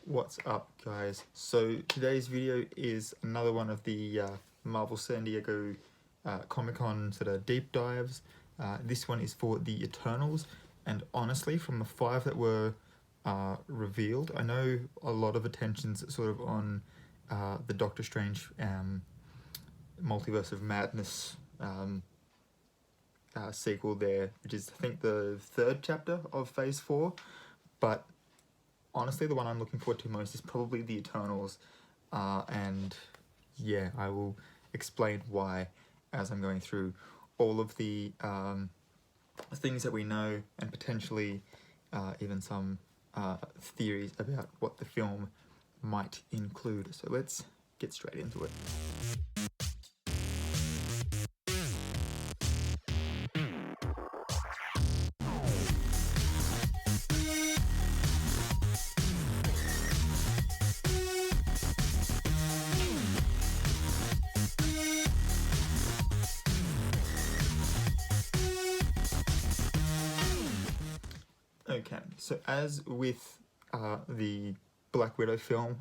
What's up, guys? So today's video is another one of the Marvel San Diego Comic-Con sort of deep dives. This one is for the Eternals, and honestly, from the 5 that were revealed, I know a lot of attention's sort of on the Doctor Strange Multiverse of Madness sequel there, which is I think the 3rd chapter of Phase 4, but honestly, the one I'm looking forward to most is probably the Eternals, and yeah, I will explain why as I'm going through all of the things that we know and potentially even some theories about what the film might include. So let's get straight into it. Okay, so as with the Black Widow film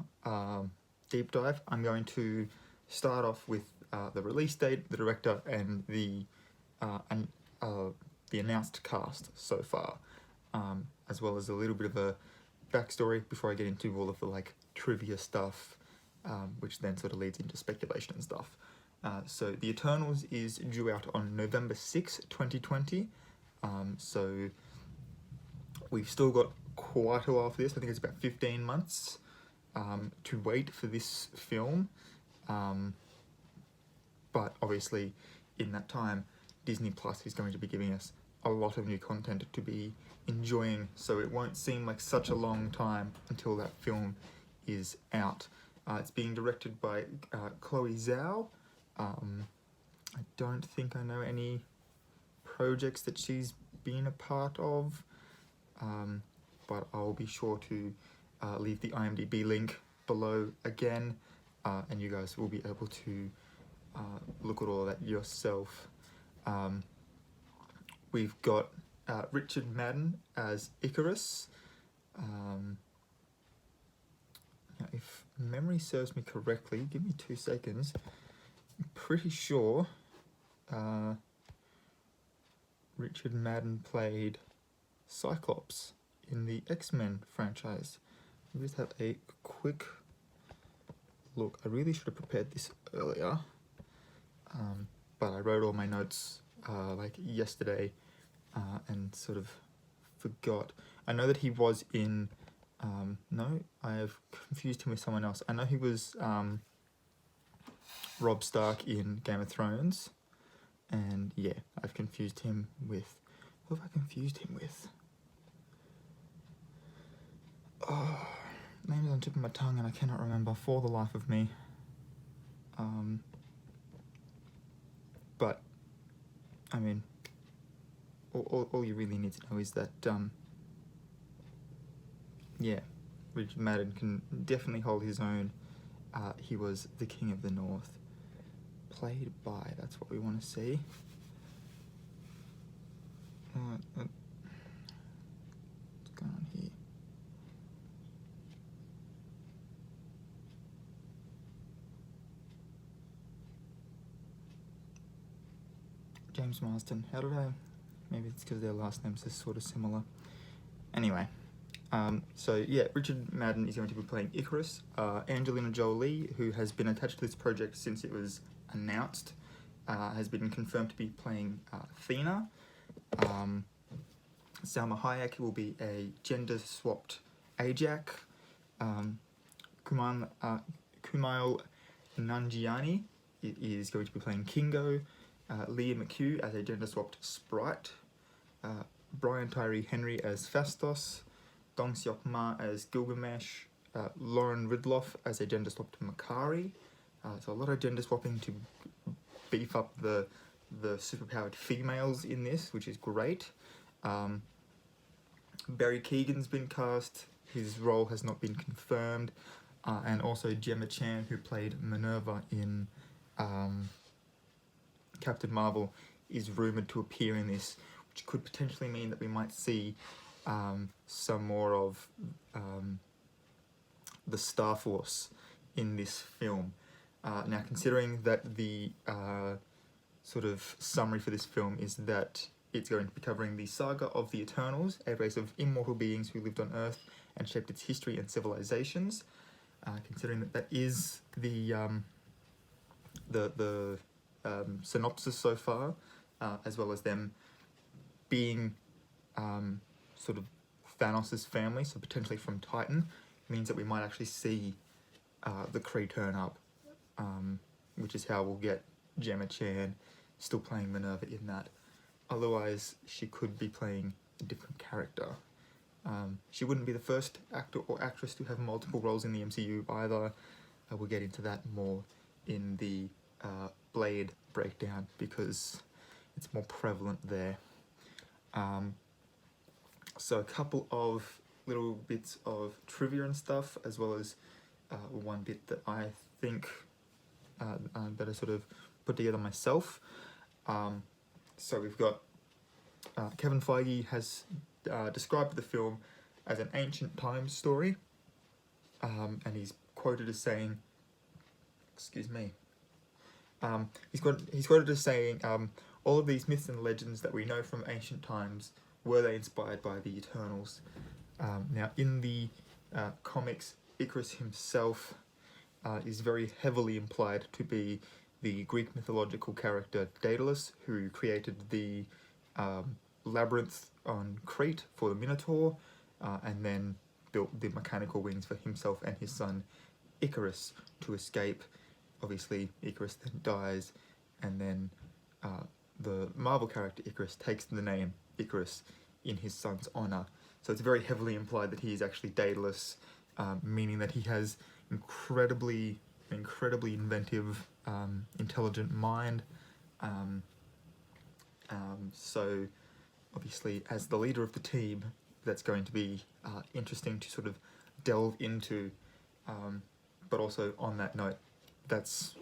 deep dive, I'm going to start off with the release date, the director, and the announced cast so far, as well as a little bit of a backstory before I get into all of the like trivia stuff, which then sort of leads into speculation and stuff. So The Eternals is due out on November 6, 2020. So we've still got quite a while for this. I think it's about 15 months to wait for this film. But obviously, in that time, Disney Plus is going to be giving us a lot of new content to be enjoying, so it won't seem like such a long time until that film is out. It's being directed by Chloe Zhao. I don't think I know any projects that she's been a part of, but I'll be sure to leave the IMDb link below again, and you guys will be able to look at all of that yourself. We've got Richard Madden as Icarus. Now if memory serves me correctly, give me 2 seconds. I'm pretty sure Richard Madden played Cyclops in the X-Men franchise. Let me just have a quick look. I really should have prepared this earlier, but I wrote all my notes like yesterday and sort of forgot. I know that he was in, no, I have confused him with someone else. I know he was Robb Stark in Game of Thrones, and yeah, I've confused him with, who have I confused him with? Oh, name is on the tip of my tongue and I cannot remember for the life of me. But, I mean, all you really need to know is that, yeah, Richard Madden can definitely hold his own. He was the King of the North. Played by, that's what we want to see. What's going on here? James Marsden. How did I? Maybe it's because their last names are sort of similar. Anyway, so yeah, Richard Madden is going to be playing Icarus. Angelina Jolie, who has been attached to this project since it was announced, has been confirmed to be playing Athena. Salma Hayek will be a gender-swapped Ajak. Kumail Nanjiani is going to be playing Kingo. Leah McHugh as a gender-swapped Sprite. Brian Tyree Henry as Phastos. Dong Seok Ma as Gilgamesh. Lauren Ridloff as a gender-swapped Makari. So a lot of gender-swapping to beef up the superpowered females in this, which is great. Barry Keoghan's been cast. His role has not been confirmed. And also Gemma Chan, who played Minerva in Captain Marvel, is rumoured to appear in this, which could potentially mean that we might see some more of the Star Force in this film. Now, considering that the sort of summary for this film is that it's going to be covering the saga of the Eternals, a race of immortal beings who lived on Earth and shaped its history and civilizations. Considering that that is the synopsis so far, as well as them being sort of Thanos' family, so potentially from Titan, means that we might actually see the Kree turn up, which is how we'll get Gemma Chan still playing Minerva in that. Otherwise, she could be playing a different character. She wouldn't be the first actor or actress to have multiple roles in the MCU either. We'll get into that more in the Blade breakdown because it's more prevalent there. So a couple of little bits of trivia and stuff, as well as one bit that I think that I sort of put together myself. So we've got Kevin Feige has described the film as an ancient times story, and he's quoted as saying, excuse me, he's quoted as saying, all of these myths and legends that we know from ancient times, were they inspired by the Eternals? Now, in the comics, Icarus himself is very heavily implied to be the Greek mythological character Daedalus, who created the labyrinth on Crete for the Minotaur, and then built the mechanical wings for himself and his son Icarus to escape. Obviously, Icarus then dies, and then the Marvel character Icarus takes the name Icarus in his son's honor. So it's very heavily implied that he is actually Daedalus, meaning that he has incredibly inventive, intelligent mind. So obviously, as the leader of the team, that's going to be interesting to sort of delve into. But also on that note, that's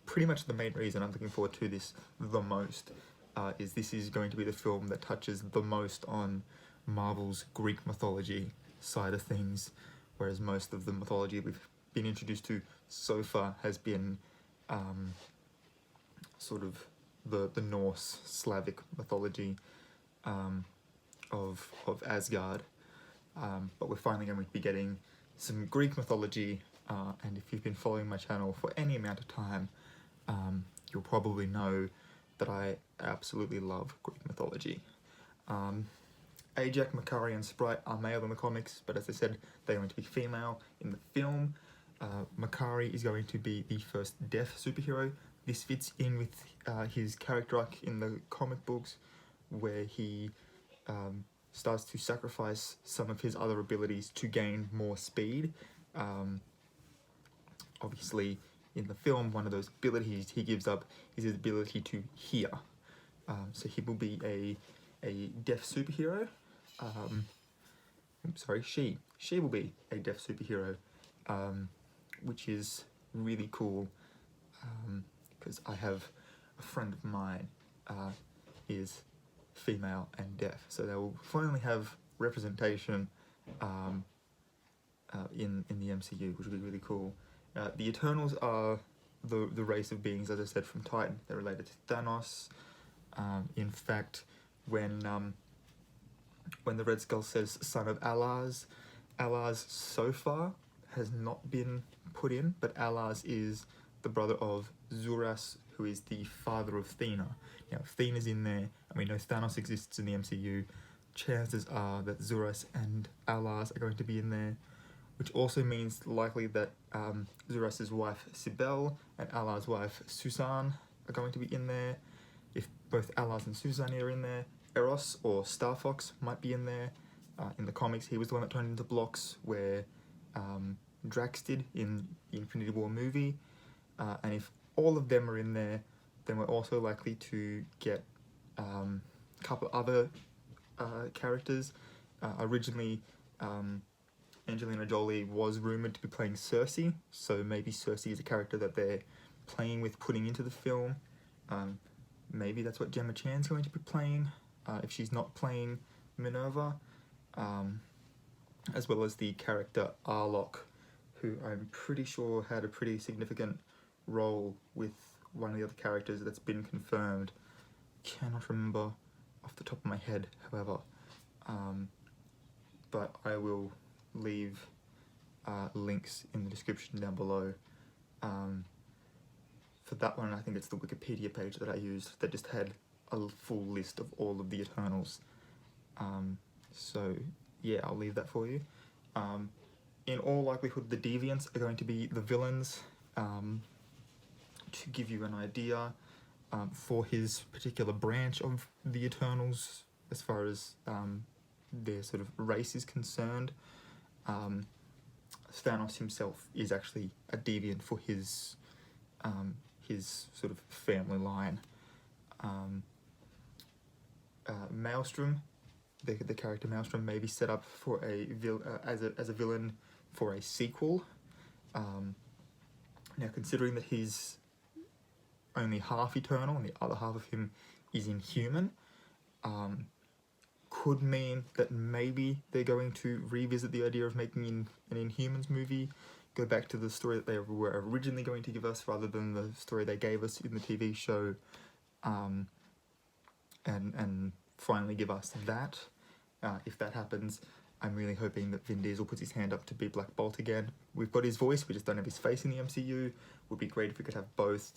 pretty much the main reason I'm looking forward to this the most, is this is going to be the film that touches the most on Marvel's Greek mythology side of things, whereas most of the mythology we've been introduced to so far has been sort of the Norse Slavic mythology of Asgard, but we're finally going to be getting some Greek mythology, and if you've been following my channel for any amount of time, you'll probably know that I absolutely love Greek mythology. Ajax, Makari and Sprite are male in the comics, but as I said, they're going to be female in the film. Makari is going to be the first deaf superhero. This fits in with his character arc in the comic books, where he starts to sacrifice some of his other abilities to gain more speed. Obviously, in the film, one of those abilities he gives up is his ability to hear. So he will be a deaf superhero. She will be a deaf superhero, which is really cool, because I have a friend of mine is female and deaf, so they will finally have representation in the MCU, which will be really cool. The Eternals are the race of beings, as I said, from Titan. They're related to Thanos. In fact, when the Red Skull says son of Alaz so far has not been put in, but Alaz is the brother of Zuras, who is the father of Thena. Now, if Thena's in there, and we know Thanos exists in the MCU, chances are that Zuras and Alaz are going to be in there, which also means likely that Zuras' wife Sibel and Alaz's wife Susan are going to be in there. If both Alaz and Susan are in there, Eros or Star Fox might be in there. In the comics, he was the one that turned into blocks, where Drax did in the Infinity War movie. And if all of them are in there, then we're also likely to get a couple other characters. Originally, Angelina Jolie was rumoured to be playing Cersei, so maybe Cersei is a character that they're playing with, putting into the film. Maybe that's what Gemma Chan's going to be playing, if she's not playing Minerva, as well as the character Arlok, who I'm pretty sure had a pretty significant role with one of the other characters that's been confirmed. Cannot remember off the top of my head, however, but I will leave links in the description down below. For that one, I think it's the Wikipedia page that I used that just had a full list of all of the Eternals. So yeah, I'll leave that for you. In all likelihood, the Deviants are going to be the villains. To give you an idea, for his particular branch of the Eternals, as far as their sort of race is concerned, Thanos himself is actually a deviant for his sort of family line. Maelstrom, the character Maelstrom, may be set up for as a villain for a sequel. Now, considering that he's only half Eternal and the other half of him is Inhuman, could mean that maybe they're going to revisit the idea of making an Inhumans movie, go back to the story that they were originally going to give us rather than the story they gave us in the TV show, and finally give us that. If that happens, I'm really hoping that Vin Diesel puts his hand up to be Black Bolt again. We've got his voice, we just don't have his face in the MCU. Would be great if we could have both,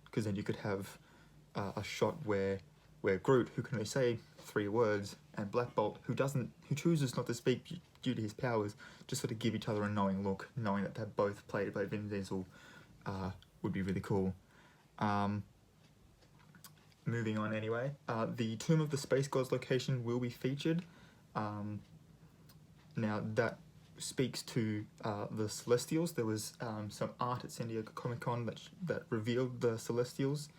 because then you could have a shot where Groot, who can only say 3 words, and Black Bolt, who chooses not to speak due to his powers, just sort of give each other a knowing look, knowing that they're both played by Vin Diesel, would be really cool. Moving on anyway, the Tomb of the Space Gods location will be featured. Now that speaks to the Celestials. There was some art at San Diego Comic-Con that revealed the Celestials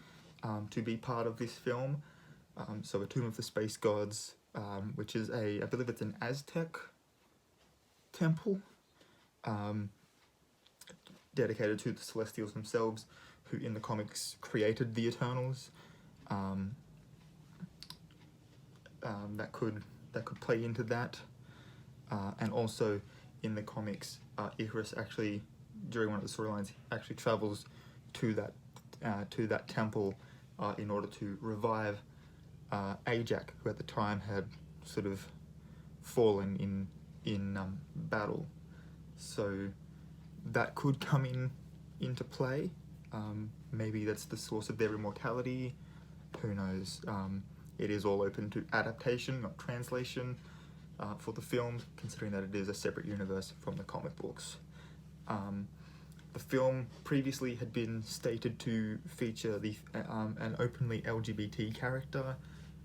to be part of this film. So a Tomb of the Space Gods, which is I believe it's an Aztec temple, dedicated to the Celestials themselves, who in the comics created the Eternals. That could play into that, and also in the comics, Icarus actually, during one of the storylines, actually travels to that temple in order to revive Ajax, who at the time had sort of fallen in battle. So that could come into play. Maybe that's the source of their immortality. Who knows? It is all open to adaptation, not translation, for the film, considering that it is a separate universe from the comic books. The film previously had been stated to feature an openly LGBT character.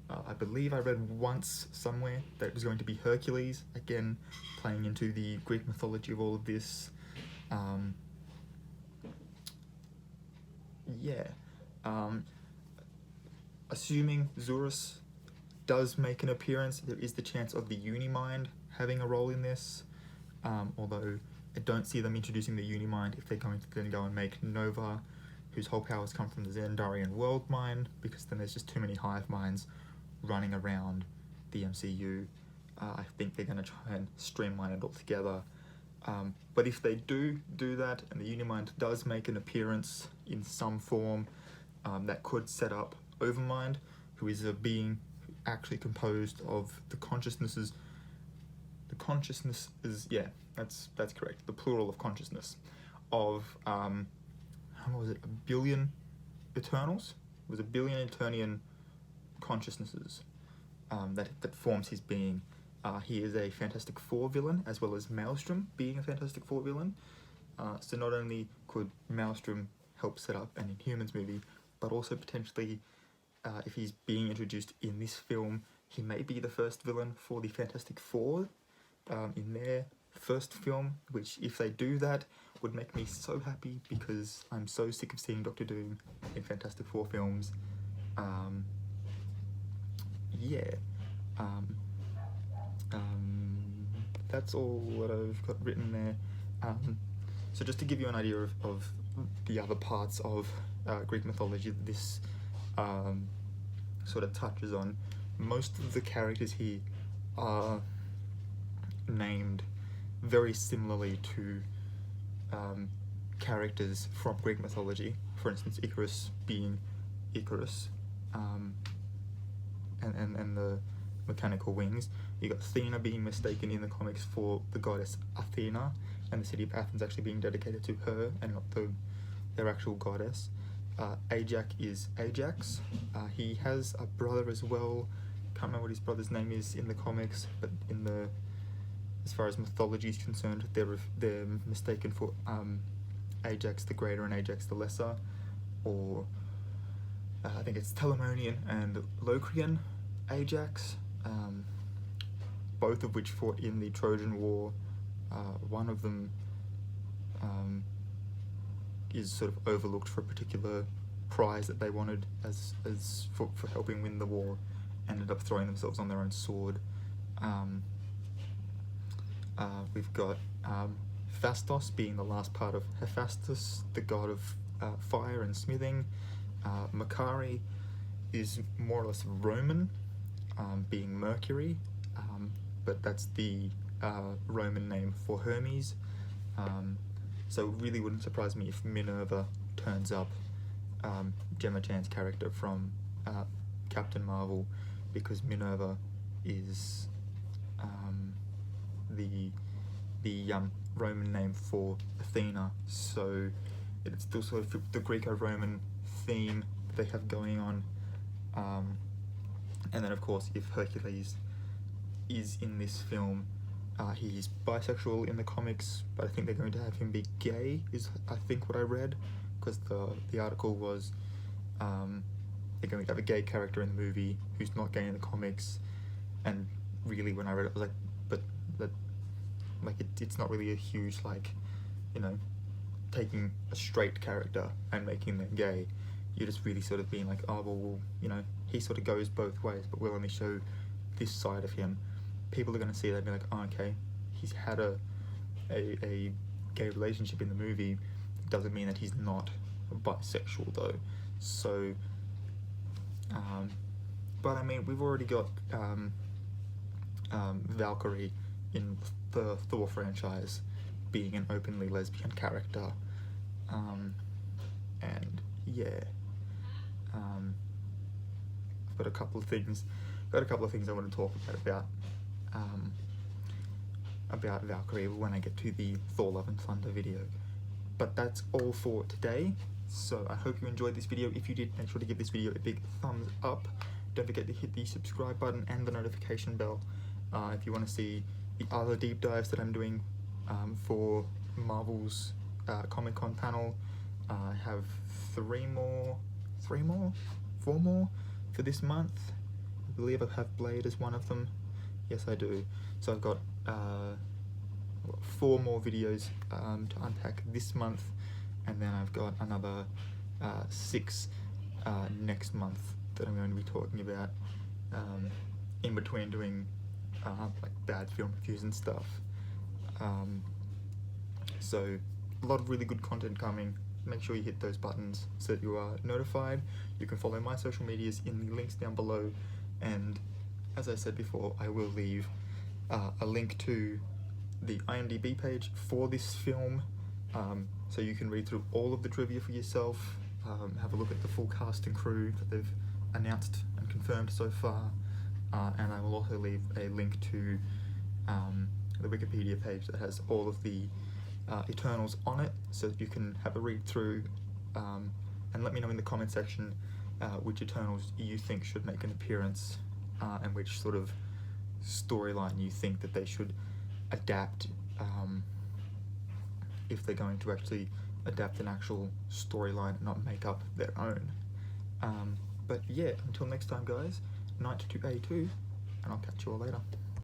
I believe I read once somewhere that it was going to be Hercules, again playing into the Greek mythology of all of this. Assuming Zurus does make an appearance, there is the chance of the Unimind having a role in this, although I don't see them introducing the Unimind if they're going to then go and make Nova, whose whole powers come from the Xandarian World Mind, because then there's just too many hive minds running around the MCU. I think they're going to try and streamline it all together. But if they do that, and the Unimind does make an appearance in some form, that could set up Overmind, who is a being actually composed of the consciousnesses. The consciousness is, yeah, that's correct. The plural of consciousness of how was it? 1 billion Eternals. It was 1 billion Eternian consciousnesses that forms his being. He is a Fantastic Four villain, as well as Maelstrom being a Fantastic Four villain. So not only could Maelstrom help set up an Inhumans movie, but also potentially, if he's being introduced in this film, he may be the first villain for the Fantastic Four in their first film, which, if they do that, would make me so happy, because I'm so sick of seeing Doctor Doom in Fantastic Four films. That's all that I've got written there. So just to give you an idea of the other parts of Greek mythology that this sort of touches on, most of the characters here are named very similarly to characters from Greek mythology. For instance, Icarus being Icarus, and the mechanical wings. You got Athena being mistaken in the comics for the goddess Athena, and the city of Athens actually being dedicated to her and not their actual goddess. Ajax is Ajax. He has a brother as well. Can't remember what his brother's name is in the comics, but as far as mythology is concerned, they're mistaken for Ajax the Greater and Ajax the Lesser, or I think it's Telamonian and Locrian Ajax, both of which fought in the Trojan War. One of them is sort of overlooked for a particular prize that they wanted as for helping win the war, ended up throwing themselves on their own sword. We've got Phastos being the last part of Hephaestus, the god of fire and smithing. Makari is more or less Roman, being Mercury, but that's the Roman name for Hermes. So it really wouldn't surprise me if Minerva turns up, Gemma Chan's character from Captain Marvel, because Minerva is the Roman name for Athena, so it still sort of the Greco-Roman theme that they have going on. And then of course, if Hercules is in this film, he's bisexual in the comics, but I think they're going to have him be gay, is I think what I read, because the article was they're going to have a gay character in the movie who's not gay in the comics. And really, when I read it, I was like, but it's not really a huge, like, you know, taking a straight character and making them gay. You're just really sort of being like, oh well, you know, he sort of goes both ways, but we'll only show this side of him. People are going to see that and be like, oh, okay, he's had a gay relationship in the movie. Doesn't mean that he's not bisexual though. So, but I mean, we've already got Valkyrie in the Thor franchise being an openly lesbian character, and yeah, I've got a couple of things I want to talk about Valkyrie when I get to the Thor Love and Thunder video. But that's all for today. So I hope you enjoyed this video. If you did, make sure to give this video a big thumbs up. Don't forget to hit the subscribe button and the notification bell if you want to see the other deep dives that I'm doing for Marvel's Comic-Con panel. I have 4 more for this month. I believe I have Blade as one of them. Yes, I do. So I've got 4 more videos to unpack this month, and then I've got another 6 next month that I'm going to be talking about in between doing like bad film reviews and stuff. So a lot of really good content coming. Make sure you hit those buttons so that you are notified. You can follow my social medias in the links down below, and as I said before, I will leave a link to the IMDb page for this film, so you can read through all of the trivia for yourself, have a look at the full cast and crew that they've announced and confirmed so far, and I will also leave a link to the Wikipedia page that has all of the Eternals on it, so that you can have a read through, and let me know in the comment section which Eternals you think should make an appearance, and which sort of storyline you think that they should adapt, if they're going to actually adapt an actual storyline and not make up their own. But yeah, until next time guys, Night to A2, and I'll catch you all later.